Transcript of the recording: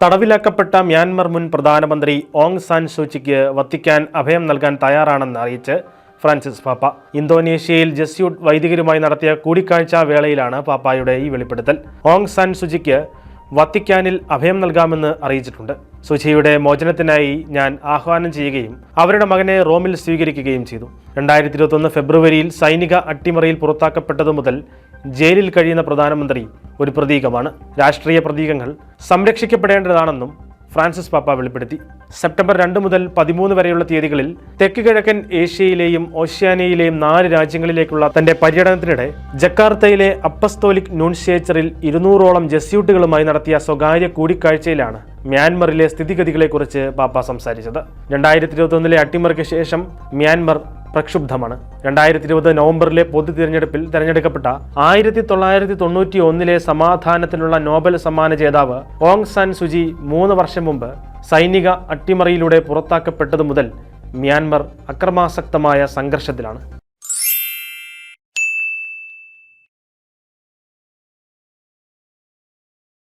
തടവിലാക്കപ്പെട്ട Myanmar മുൻ പ്രധാനമന്ത്രി Aung San സൂചിക്ക് Vatican അഭയം നൽകാൻ തയ്യാറാണെന്ന് അറിയിച്ച് ഫ്രാൻസിസ് പാപ്പ. ഇന്തോനേഷ്യയിൽ ജസ്യൂട്ട് വൈദികരുമായി നടത്തിയ കൂടിക്കാഴ്ചാ വേളയിലാണ് പാപ്പായുടെ ഈ വെളിപ്പെടുത്തൽ. ഓങ് സാൻ സൂചിക്ക് വത്തിക്കാനിൽ അഭയം നൽകാമെന്ന് അറിയിച്ചിട്ടുണ്ട്. സൂചിയുടെ മോചനത്തിനായി ഞാൻ ആഹ്വാനം ചെയ്യുകയും അവരുടെ മകനെ റോമിൽ സ്വീകരിക്കുകയും ചെയ്തു. 2021 ഫെബ്രുവരിയിൽ സൈനിക അട്ടിമറിയിൽ പുറത്താക്കപ്പെട്ടതു മുതൽ ജയിലിൽ കഴിയുന്ന പ്രധാനമന്ത്രി ഒരു പ്രതീകമാണ്. രാഷ്ട്രീയ പ്രതീകങ്ങൾ സംരക്ഷിക്കപ്പെടേണ്ടതാണെന്നും ഫ്രാൻസിസ് പാപ്പ വെളിപ്പെടുത്തി. സെപ്റ്റംബർ 2 മുതൽ 13 വരെയുള്ള തീയതികളിൽ തെക്ക് കിഴക്കൻ ഏഷ്യയിലെയും ഓഷ്യാനിയയിലെയും 4 രാജ്യങ്ങളിലേക്കുള്ള തന്റെ പര്യടനത്തിനിടെ ജക്കാർത്തയിലെ അപ്പസ്തോലിക് നൂൺഷ്യേച്ചറിൽ 200ഓളം ജസ്യൂട്ടുകളുമായി നടത്തിയ സ്വകാര്യ കൂടിക്കാഴ്ചയിലാണ് മ്യാൻമറിലെ സ്ഥിതിഗതികളെക്കുറിച്ച് പാപ്പ സംസാരിച്ചത്. 2021 അട്ടിമറിക്ക് ശേഷം മ്യാൻമർ പ്രക്ഷുബ്ധമാണ്. 2020 നവംബറിലെ പൊതു തിരഞ്ഞെടുപ്പിൽ തെരഞ്ഞെടുക്കപ്പെട്ട 1991 സമാധാനത്തിനുള്ള നോബൽ സമ്മാന ജേതാവ് ഓങ് സാൻ സൂചി 3 വർഷം മുമ്പ് സൈനിക അട്ടിമറിയിലൂടെ പുറത്താക്കപ്പെട്ടതു മുതൽ മ്യാൻമർ അക്രമാസക്തമായ സംഘർഷത്തിലാണ്.